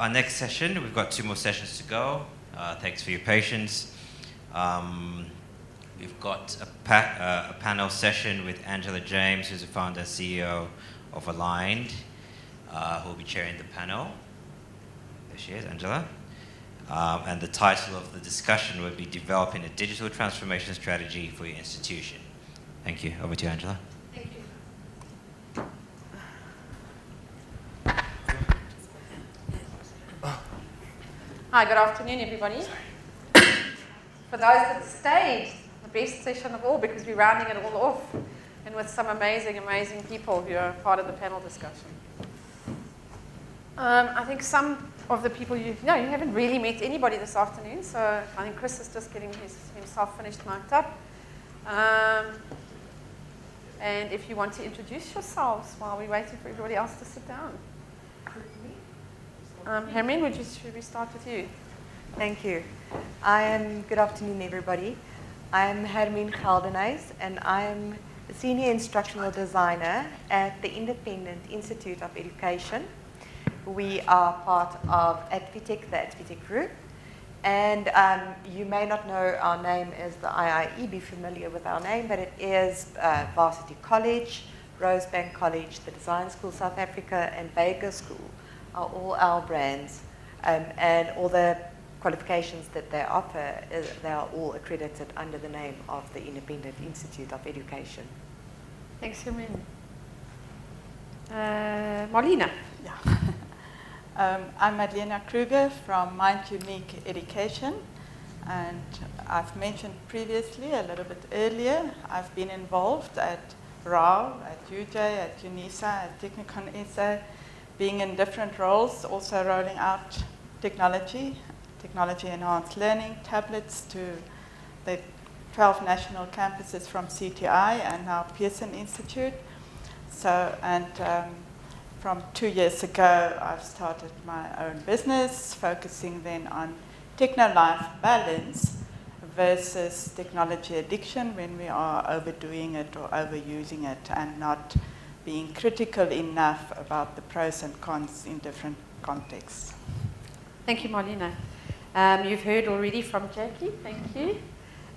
Our next session, we've got 2 more sessions to go. Thanks for your patience. We've got a panel session with Angela James, who's the founder and CEO of Aligned, who will be chairing the panel. There she is, Angela. And the title of the discussion will be Developing a Digital Transformation Strategy for Your Institution. Thank you. Over to you, Angela. Thank you. Hi, good afternoon, everybody. For those that stayed, the best session of all, because we're rounding it all off, and with some amazing, amazing people who are part of the panel discussion. I think some of the people you haven't really met anybody this afternoon, so I think Chris is just getting himself finished mic'd up. And if you want to introduce yourselves while we're waiting for everybody else to sit down. Hermine, should we start with you? Thank you. Good afternoon, everybody. I'm Hermine Geldenhuys, and I'm the Senior Instructional Designer at the Independent Institute of Education. We are part of Advitech, the Advitech Group. And you may not know our name as the IIE, be familiar with our name, but it is Varsity College, Rosebank College, the Design School South Africa, and Vega School are all our brands. And all the qualifications that they offer, they are all accredited under the name of the Independent Institute of Education. Thanks, Hermine. Marlena. Yeah. I'm Madlena Kruger from Mind Unique Education, and I've mentioned previously, a little bit earlier, I've been involved at RAW, at UJ, at UNISA, at Technicon SA, being in different roles, also rolling out technology-enhanced learning, tablets to the 12 national campuses from CTI and now Pearson Institute. From 2 years ago, I've started my own business, focusing then on techno-life balance versus technology addiction when we are overdoing it or overusing it and not being critical enough about the pros and cons in different contexts. Thank you, Marlena. You've heard already from Jackie, thank you.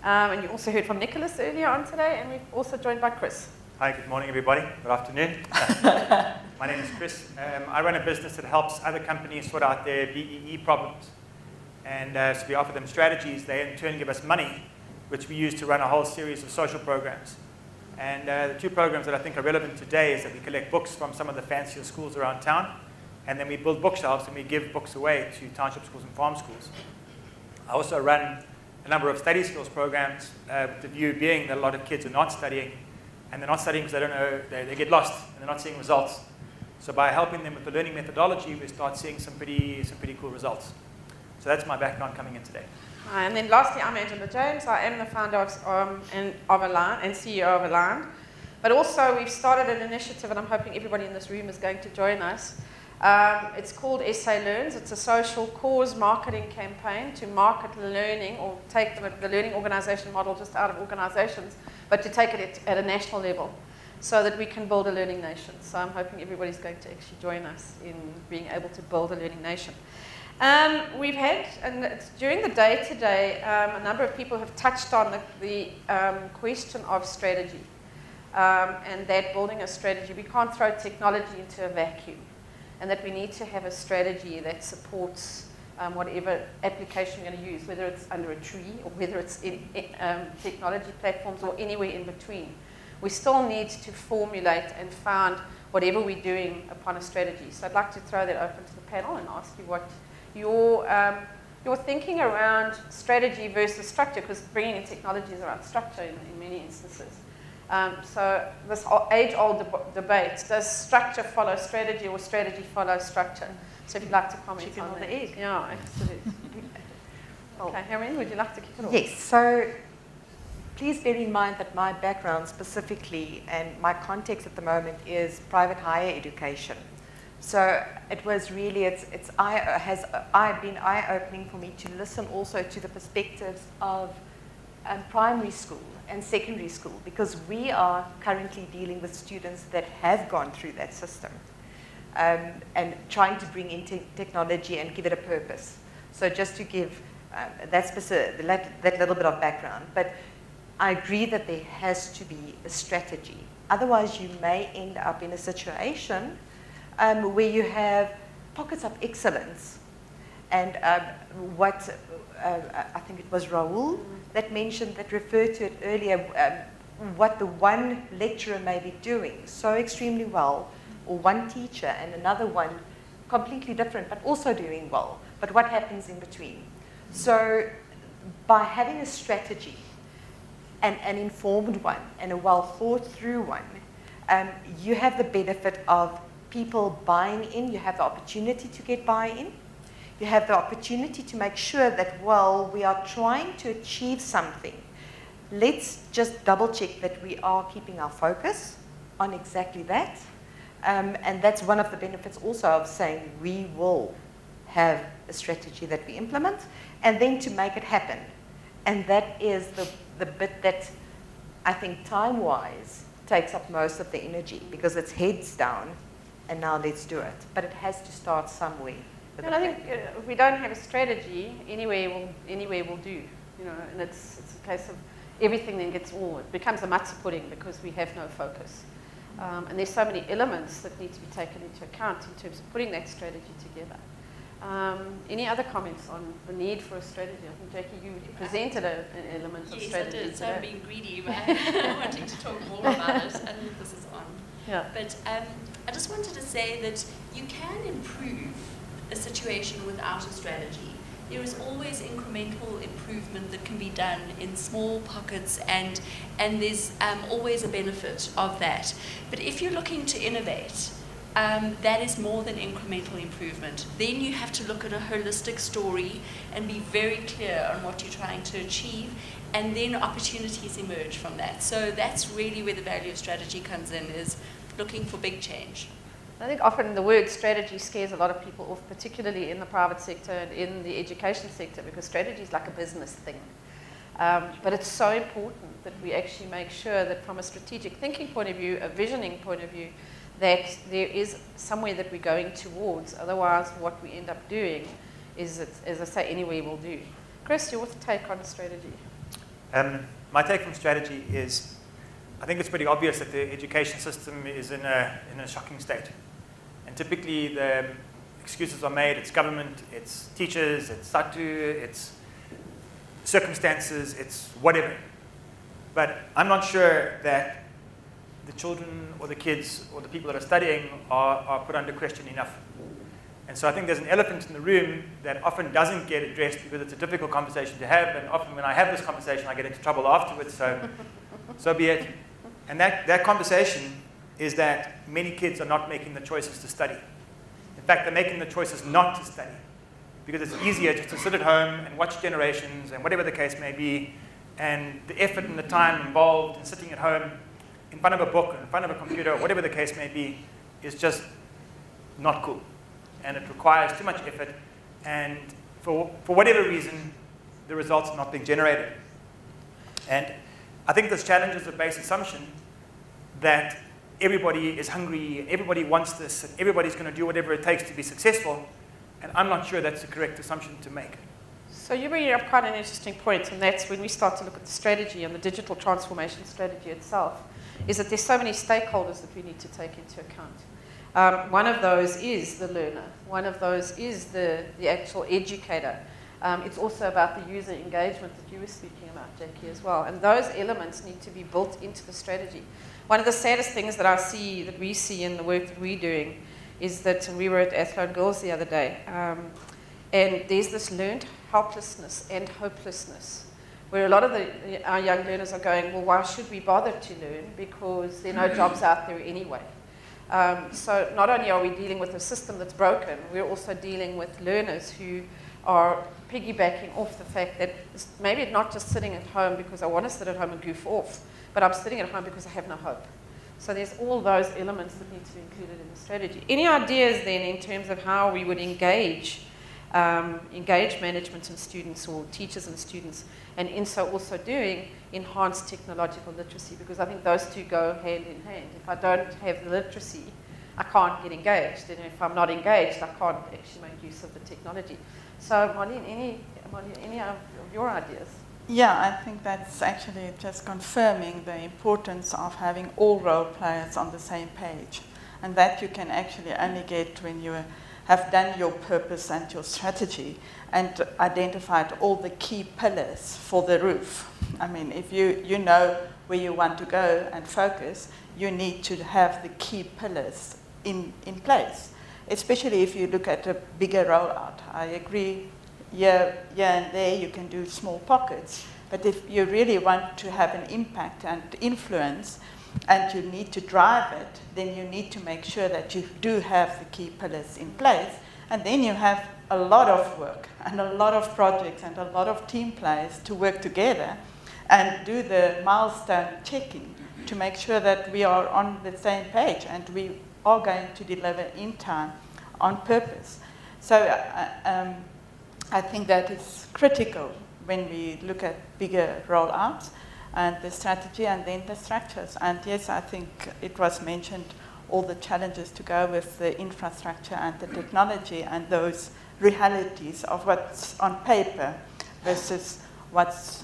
And you also heard from Nicholas earlier on today, and we've also joined by Chris. Hi, good morning, everybody. Good afternoon. My name is Chris. I run a business that helps other companies sort out their BEE problems. And so we offer them strategies. They in turn give us money, which we use to run a whole series of social programs. And the 2 programs that I think are relevant today is that we collect books from some of the fancier schools around town, and then we build bookshelves and we give books away to township schools and farm schools. I also run a number of study skills programs, with the view being that a lot of kids are not studying, and they're not studying because they don't know, they get lost and they're not seeing results. So by helping them with the learning methodology, we start seeing some pretty cool results. So that's my background coming in today. And then lastly, I'm Angela James. I am the founder of Aligned and CEO of Aligned. But also, we've started an initiative, and I'm hoping everybody in this room is going to join us. It's called SA Learns. It's a social cause marketing campaign to market learning, or take the learning organization model just out of organizations, but to take it at a national level so that we can build a learning nation. So I'm hoping everybody's going to actually join us in being able to build a learning nation. We've had, and it's during the day today, a number of people have touched on the question of strategy, and that building a strategy. We can't throw technology into a vacuum, and that we need to have a strategy that supports whatever application we're going to use, whether it's under a tree or whether it's in technology platforms or anywhere in between. We still need to formulate and found whatever we're doing upon a strategy. So I'd like to throw that open to the panel and ask you what your thinking around strategy versus structure, because bringing in technology is around structure in many instances. So this age-old debate, does structure follow strategy or strategy follow structure? So if you'd like to comment Chicken on or that. the egg? Yeah, absolutely. Okay, Hermine, would you like to kick it off? Yes, so please bear in mind that my background specifically and my context at the moment is private higher education. So it was really, it's been eye-opening for me to listen also to the perspectives of primary school and secondary school, because we are currently dealing with students that have gone through that system. and trying to bring in technology and give it a purpose. So just to give that little bit of background. But I agree that there has to be a strategy. Otherwise, you may end up in a situation where you have pockets of excellence. And I think it was Raoul that mentioned, that referred to it earlier, what the one lecturer may be doing so extremely well, or one teacher and another one completely different, but also doing well. But what happens in between? So by having a strategy, and an informed one, and a well thought through one, you have the benefit of people buying in. You have the opportunity to get buy-in. You have the opportunity to make sure that, well, we are trying to achieve something. Let's just double check that we are keeping our focus on exactly that. And that's one of the benefits also of saying we will have a strategy that we implement, and then to make it happen. And that is the bit that I think time-wise takes up most of the energy, because it's heads down and now let's do it. But it has to start somewhere. And I think if we don't have a strategy, anywhere will do. You know, and it's a case of everything then it becomes a matzo pudding because we have no focus. And there's so many elements that need to be taken into account in terms of putting that strategy together. Any other comments on the need for a strategy? I think, Jackie, you presented an element of strategy. Yes, I did. So I'm being greedy by wanting to talk more about it, and this is on. Yeah. But I just wanted to say that you can improve a situation without a strategy. There is always incremental improvement that can be done in small pockets, and there's always a benefit of that. But if you're looking to innovate, that is more than incremental improvement. Then you have to look at a holistic story and be very clear on what you're trying to achieve, and then opportunities emerge from that. So that's really where the value of strategy comes in, is looking for big change. I think often the word strategy scares a lot of people off, particularly in the private sector and in the education sector, because strategy is like a business thing. But it's so important that we actually make sure that from a strategic thinking point of view, a visioning point of view, that there is somewhere that we're going towards. Otherwise, what we end up doing is, as I say, anywhere will do. Chris, your take on strategy? My take on strategy is, I think it's pretty obvious that the education system is in a shocking state. And typically the excuses are made, it's government, it's teachers, it's SATU, it's circumstances, it's whatever. But I'm not sure that the children or the kids or the people that are studying are put under question enough. And so I think there's an elephant in the room that often doesn't get addressed because it's a difficult conversation to have, and often when I have this conversation I get into trouble afterwards, so be it. And that conversation is that many kids are not making the choices to study. In fact, they're making the choices not to study, because it's easier just to sit at home and watch Generations and whatever the case may be, and the effort and the time involved in sitting at home in front of a book, or in front of a computer, or whatever the case may be, is just not cool. And it requires too much effort, and for whatever reason, the results are not being generated. And I think this challenges the base assumption that everybody is hungry, everybody wants this, and everybody's going to do whatever it takes to be successful, and I'm not sure that's the correct assumption to make. So you bring up quite an interesting point, and that's when we start to look at the strategy and the digital transformation strategy itself, is that there's so many stakeholders that we need to take into account. One of those is the learner. One of those is the actual educator. It's also about the user engagement that you were speaking about, Jackie, as well. And those elements need to be built into the strategy. One of the saddest things that we see in the work that we're doing, is that, and we were at Athlone Girls the other day, and there's this learned helplessness and hopelessness, where a lot of our young learners are going, well, why should we bother to learn? Because there are no jobs out there anyway. So not only are we dealing with a system that's broken, we're also dealing with learners who are piggybacking off the fact that maybe not just sitting at home because I want to sit at home and goof off, but I'm sitting at home because I have no hope. So there's all those elements that need to be included in the strategy. Any ideas then in terms of how we would engage management and students, or teachers and students, and in so also doing enhanced technological literacy? Because I think those two go hand in hand. If I don't have the literacy, I can't get engaged. And if I'm not engaged, I can't actually make use of the technology. So, Marlene, any of your ideas? Yeah, I think that's actually just confirming the importance of having all role players on the same page. And that you can actually only get when you have done your purpose and your strategy and identified all the key pillars for the roof. I mean, if you know where you want to go and focus, you need to have the key pillars in place, especially if you look at a bigger rollout. I agree, here and there you can do small pockets, but if you really want to have an impact and influence, and you need to drive it, then you need to make sure that you do have the key pillars in place, and then you have a lot of work and a lot of projects and a lot of team players to work together and do the milestone checking to make sure that we are on the same page and we are going to deliver in time on purpose. So I think that is critical when we look at bigger rollouts and the strategy and then the structures. And yes, I think it was mentioned all the challenges to go with the infrastructure and the technology and those realities of what's on paper versus what's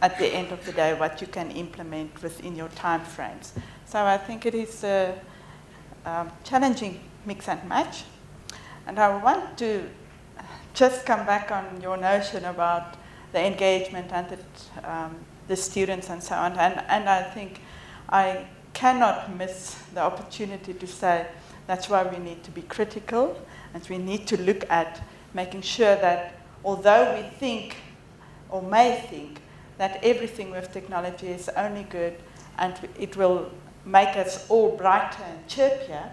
at the end of the day, what you can implement within your time frames. So I think it is a challenging mix and match. And I want to just come back on your notion about the engagement and the students and so on. And I think I cannot miss the opportunity to say that's why we need to be critical and we need to look at making sure that although we think or may think that everything with technology is only good and it will make us all brighter and chirpier,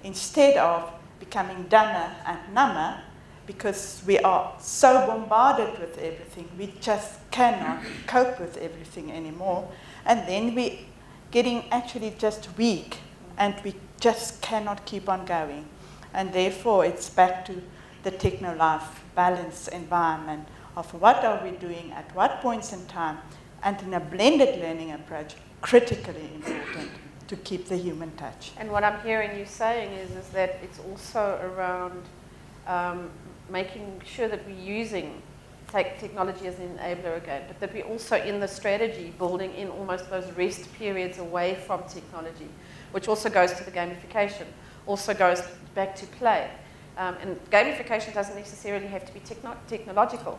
instead of becoming dumber and number, because we are so bombarded with everything, we just cannot cope with everything anymore. And then we're getting actually just weak, and we just cannot keep on going. And therefore, it's back to the techno-life balance environment of what are we doing at what points in time, and in a blended learning approach, critically important to keep the human touch. And what I'm hearing you saying is that it's also around making sure that we're using technology as an enabler again, but that we're also in the strategy building in almost those rest periods away from technology, which also goes to the gamification, also goes back to play. And gamification doesn't necessarily have to be technological.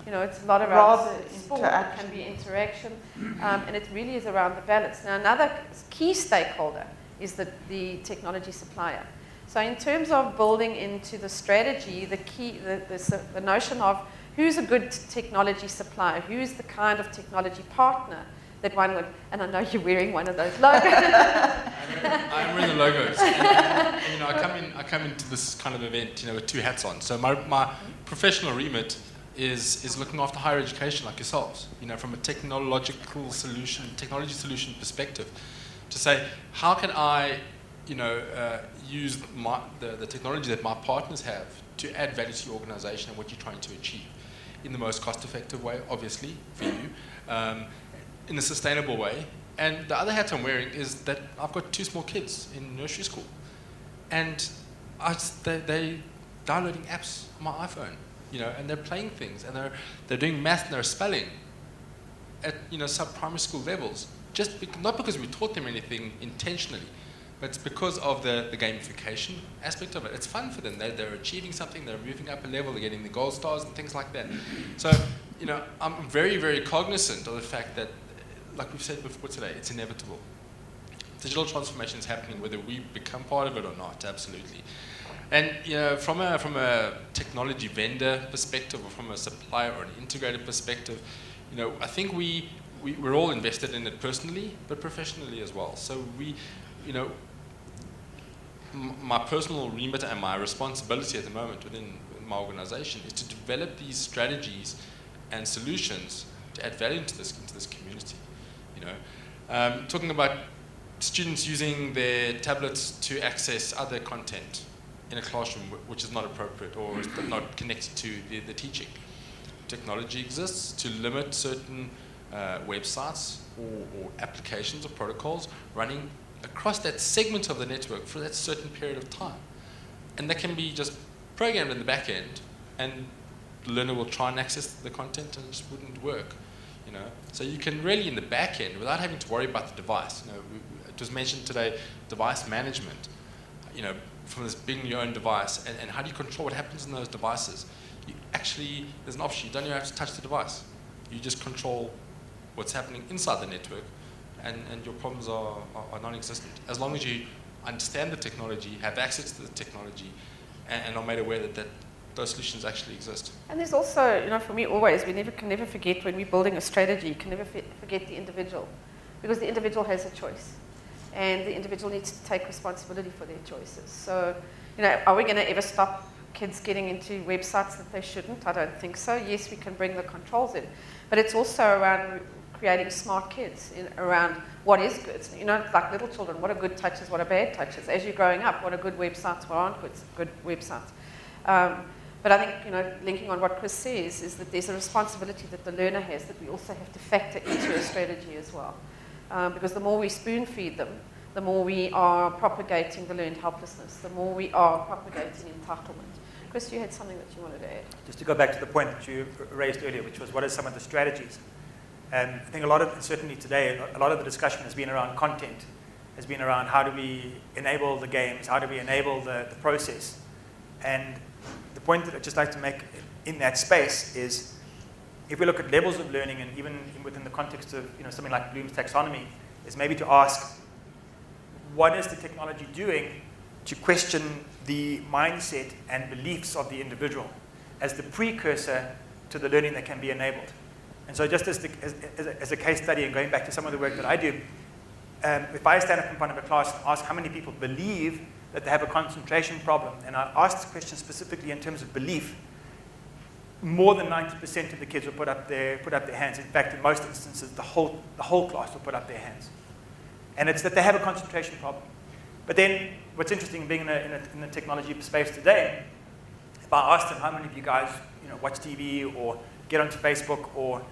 You know, it's a lot around sport, it can be interaction, and it really is around the balance. Now, another key stakeholder is the technology supplier. So in terms of building into the strategy, the notion of who's a good technology supplier, who's the kind of technology partner that one would, and I know you're wearing one of those logos. I'm wearing the logos. And, you know, I come into this kind of event, you know, with two hats on. So my professional remit is looking after higher education like yourselves, you know, from a technology solution perspective, to say, how can I, you know, use the technology that my partners have to add value to your organization and what you're trying to achieve in the most cost-effective way, obviously, for you, in a sustainable way. And the other hat I'm wearing is that I've got two small kids in nursery school, and they're downloading apps on my iPhone, you know, and they're playing things, and they're doing math and they're spelling at, you know, sub-primary school levels, not because we taught them anything intentionally, but it's because of the gamification aspect of it. It's fun for them. They're achieving something, they're moving up a level, they're getting the gold stars and things like that. So, you know, I'm very, very cognizant of the fact that, like we've said before today, it's inevitable. Digital transformation is happening whether we become part of it or not, absolutely. And, you know, from a technology vendor perspective, or from a supplier or an integrated perspective, you know, I think we're all invested in it personally, but professionally as well. So you know, my personal remit and my responsibility at the moment within my organization is to develop these strategies and solutions to add value into this community. You know, talking about students using their tablets to access other content in a classroom which is not appropriate or is not connected to the teaching. Technology exists to limit certain websites or applications or protocols running across that segment of the network for that certain period of time. And that can be just programmed in the back end, and the learner will try and access the content and it just wouldn't work. So you can really, in the back end, without having to worry about the device, it was mentioned today, device management, from this being your own device, and how do you control what happens in those devices? There's an option, you don't even have to touch the device. You just control what's happening inside the network, and your problems are non-existent. As long as you understand the technology, have access to the technology, and are made aware that those solutions actually exist. And there's also, for me always, we can never forget when we're building a strategy, you can never forget the individual, because the individual has a choice. And the individual needs to take responsibility for their choices. So, are we going to ever stop kids getting into websites that they shouldn't? I don't think so. Yes, we can bring the controls in. But it's also around creating smart kids, around what is good. Like little children, what are good touches, what are bad touches? As you're growing up, what are good websites, what aren't good websites? But I think, linking on what Chris says, is that there's a responsibility that the learner has that we also have to factor into a strategy as well. Because the more we spoon feed them, the more we are propagating the learned helplessness, the more we are propagating entitlement. Chris, you had something that you wanted to add? Just to go back to the point that you raised earlier, which was what are some of the strategies? I think certainly today, a lot of the discussion has been around content, has been around how do we enable the games, how do we enable the process. And the point that I'd just like to make in that space is, if we look at levels of learning, and even within the context of something like Bloom's taxonomy, is maybe to ask, what is the technology doing to question the mindset and beliefs of the individual as the precursor to the learning that can be enabled? And so just as a case study, and going back to some of the work that I do, if I stand up in front of a class and ask how many people believe that they have a concentration problem, and I ask this question specifically in terms of belief, more than 90% of the kids will put up their hands. In fact, in most instances, the whole class will put up their hands. And it's that they have a concentration problem. But then, what's interesting, being in the technology space today, if I ask them how many of you guys watch TV or get onto Facebook or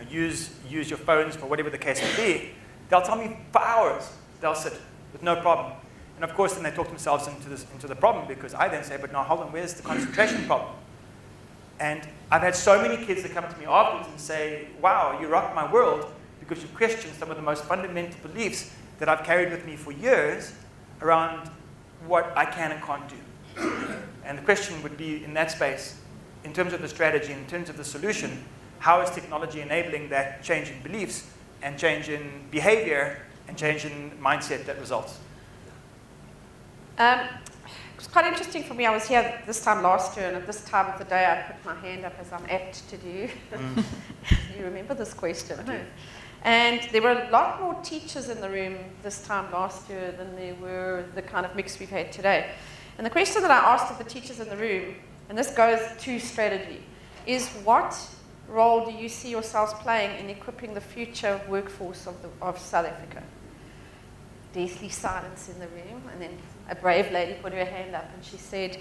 use your phones for whatever the case may be, they'll tell me for hours they'll sit with no problem. And of course, then they talk themselves into the problem, because I then say, but now hold on, where's the concentration problem? And I've had so many kids that come to me afterwards and say, wow, you rocked my world, because you questioned some of the most fundamental beliefs that I've carried with me for years around what I can and can't do. And the question would be, in that space, in terms of the strategy, in terms of the solution, how is technology enabling that change in beliefs and change in behavior and change in mindset that results? It was quite interesting for me. I was here this time last year, and at this time of the day, I put my hand up, as I'm apt to do. You remember this question? And there were a lot more teachers in the room this time last year than there were the kind of mix we've had today. And the question that I asked of the teachers in the room, and this goes to strategy, is what role do you see yourselves playing in equipping the future workforce of South Africa? Deathly silence in the room, and then a brave lady put her hand up and she said,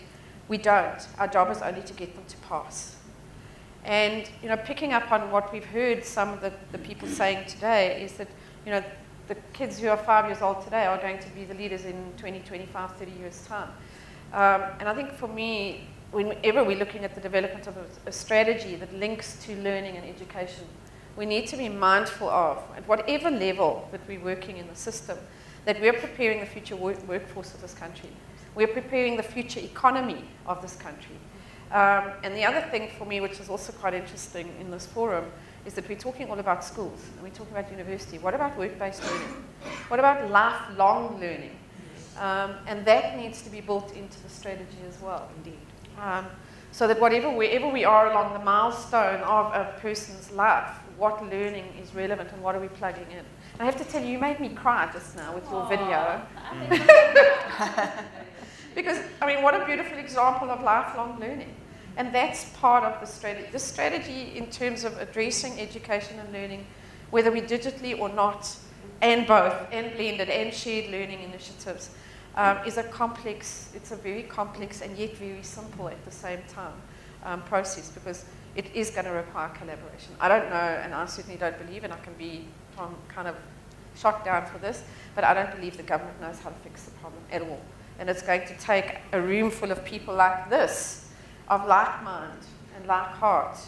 we don't. Our job is only to get them to pass. And picking up on what we've heard some of the people saying today is that the kids who are 5 years old today are going to be the leaders in 20, 25, 30 years' time. And I think for me, whenever we're looking at the development of a strategy that links to learning and education, we need to be mindful of, at whatever level that we're working in the system, that we're preparing the future workforce of this country. We're preparing the future economy of this country. And the other thing for me, which is also quite interesting in this forum, is that we're talking all about schools, and we're talking about university. What about work-based learning? What about lifelong learning? And that needs to be built into the strategy as well. Indeed. So that wherever we are along the milestone of a person's life, what learning is relevant and what are we plugging in? And I have to tell you, you made me cry just now with your video. Because, what a beautiful example of lifelong learning. And that's part of the strategy. The strategy in terms of addressing education and learning, whether we digitally or not, and both, and blended and shared learning initiatives, is it's a very complex and yet very simple at the same time process, because it is going to require collaboration. I don't know, and I certainly don't believe, and I can be kind of shot down for this, but I don't believe the government knows how to fix the problem at all. And it's going to take a room full of people like this, of like mind and like heart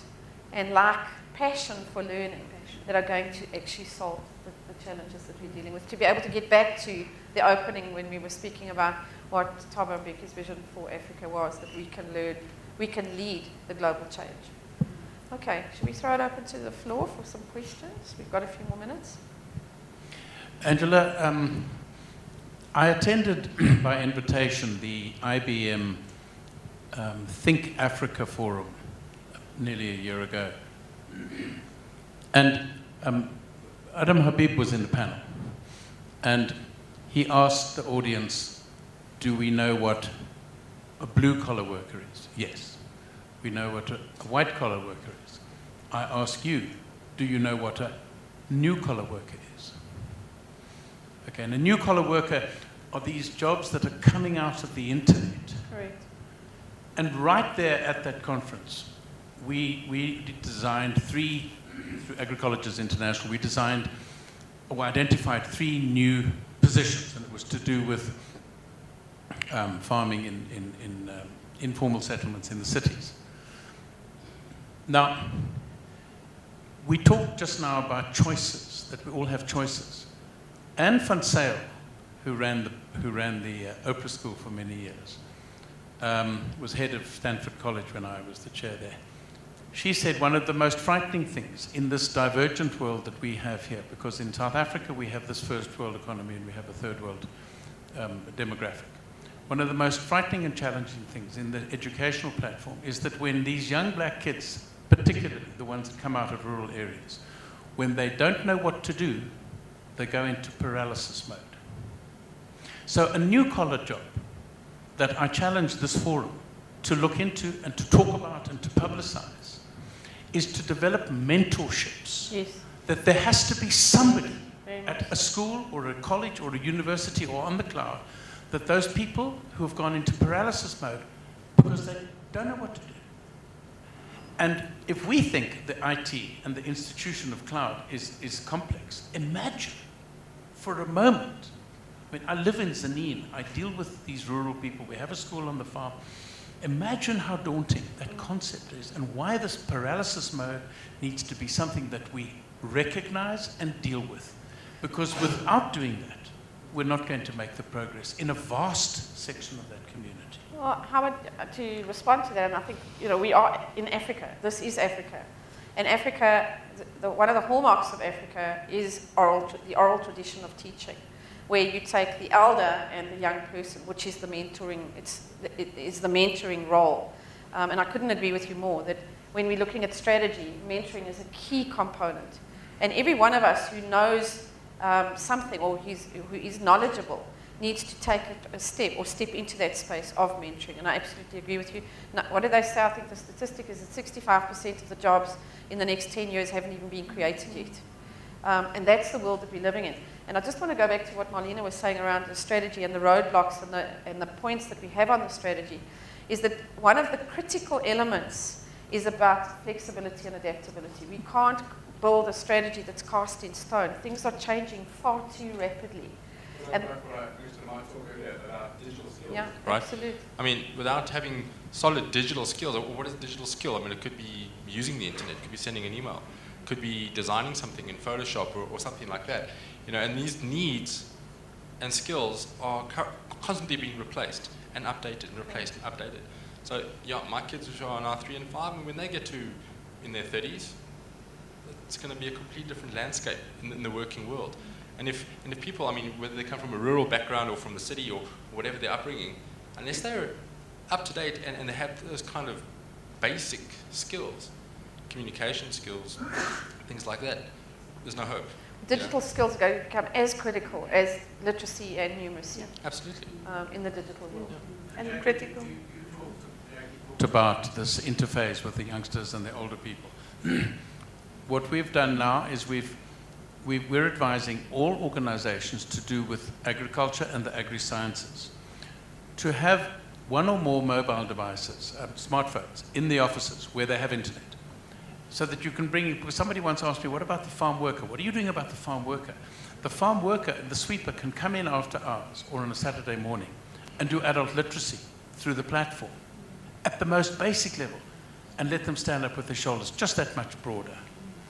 and like passion for learning, that are going to actually solve the challenges that we're dealing with. To be able to get back to the opening when we were speaking about what Thabo Mbeki's vision for Africa was, that we can learn, we can lead the global change. Okay, should we throw it open to the floor for some questions? We've got a few more minutes. Angela, I attended by invitation the IBM Think Africa Forum nearly a year ago. And Adam Habib was in the panel. And he asked the audience, do we know what a blue-collar worker is? Yes. We know what a white-collar worker is. I ask you, do you know what a new-collar worker is? Okay, and a new-collar worker are these jobs that are coming out of the internet. Correct. And right there at that conference, we designed through Agricologers International, we designed or identified 3 new positions, and it was to do with farming in informal settlements in the cities. Now, we talked just now about choices, that we all have choices. Anne van Zyl, who ran the Oprah School for many years, was head of Stanford College when I was the chair there. She said one of the most frightening things in this divergent world that we have here, because in South Africa we have this first world economy and we have a third world demographic. One of the most frightening and challenging things in the educational platform is that when these young black kids, particularly the ones that come out of rural areas, when they don't know what to do, they go into paralysis mode. So a new-collar job that I challenge this forum to look into and to talk about and to publicize is to develop mentorships. Yes. That there has to be somebody Very much at a school or a college or a university or on the cloud, that those people who have gone into paralysis mode because they don't know what to do. And if we think the IT and the institution of cloud is complex, imagine for a moment. I mean, I live in Zanin. I deal with these rural people. We have a school on the farm. Imagine how daunting that concept is and why this paralysis mode needs to be something that we recognize and deal with. Because without doing that, we're not going to make the progress in a vast section of that community. Well, Howard, to respond to that, and I think, we are in Africa. This is Africa. And Africa, one of the hallmarks of Africa is the oral tradition of teaching, where you take the elder and the young person, which is the mentoring, it is the mentoring role. And I couldn't agree with you more that when we're looking at strategy, mentoring is a key component. And every one of us who knows something or who is knowledgeable needs to take a step or step into that space of mentoring. And I absolutely agree with you. Now, what did they say? I think the statistic is that 65% of the jobs in the next 10 years haven't even been created yet. And that's the world that we're living in. And I just want to go back to what Marlene was saying around the strategy and the roadblocks and the points that we have on the strategy, is that one of the critical elements is about flexibility and adaptability. We can't build a strategy that's cast in stone. Things are changing far too rapidly. And what I talked earlier about digital skills. yeah, right? absolutely. I mean, without having solid digital skills, or what is digital skill? I mean, it could be using the internet, it could be sending an email, it could be designing something in Photoshop or something like that. And these needs and skills are constantly being replaced and updated and replaced and updated. So, yeah, my kids who are now 3 and 5, and when they get to in their 30s, it's going to be a completely different landscape in the working world. And if people, I mean, whether they come from a rural background or from the city or whatever their upbringing, unless they're up to date and they have those kind of basic skills, communication skills, things like that, there's no hope. Digital skills are going to become as critical as literacy and numeracy Absolutely. in the digital world. And critical. You talked about this interface with the youngsters and the older people. What we've done now is we're advising all organizations to do with agriculture and the agri-sciences to have one or more mobile devices, smartphones, in the offices where they have internet. so that you can bring, because somebody once asked me, what about the farm worker? What are you doing about the farm worker? The farm worker, the sweeper, can come in after hours or on a Saturday morning and do adult literacy through the platform at the most basic level and let them stand up with their shoulders just that much broader.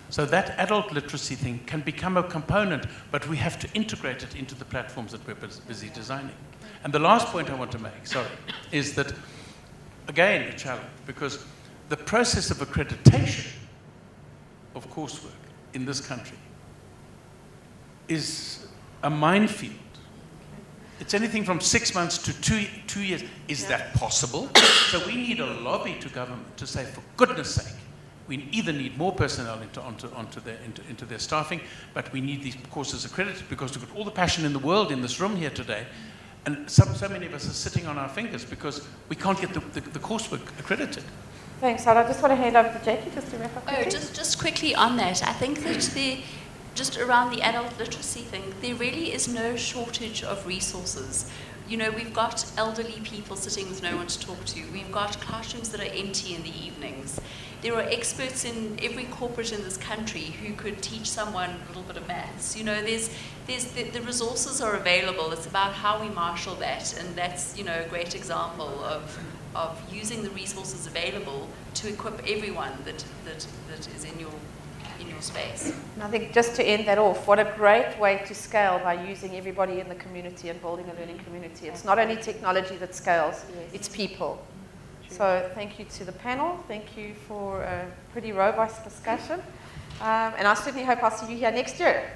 So that adult literacy thing can become a component, but we have to integrate it into the platforms that we're busy designing. And the last point I want to make, is that, again, a challenge, because the process of accreditation of coursework in this country is a minefield. It's anything from 6 months to two years. Is that possible? So we need a lobby to government to say, for goodness sake, we either need more personnel into their staffing, but we need these courses accredited, because we've got all the passion in the world in this room here today, and so many of us are sitting on our fingers because we can't get the coursework accredited. Thanks, Sarah. I just want to hand over to Jackie just to wrap up. Oh, just quickly on that, I think that just around the adult literacy thing, there really is no shortage of resources. You know, we've got elderly people sitting with no one to talk to. We've got classrooms that are empty in the evenings. There are experts in every corporate in this country who could teach someone a little bit of maths. You know, the resources are available. It's about how we marshal that, and that's, you know, a great example of using the resources available to equip everyone that is in your space. And I think just to end that off, what a great way to scale by using everybody in the community and building a learning community. It's not only technology that scales, it's people. So thank you to the panel. Thank you for a pretty robust discussion. And I certainly hope I'll see you here next year.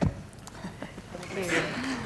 Thank you.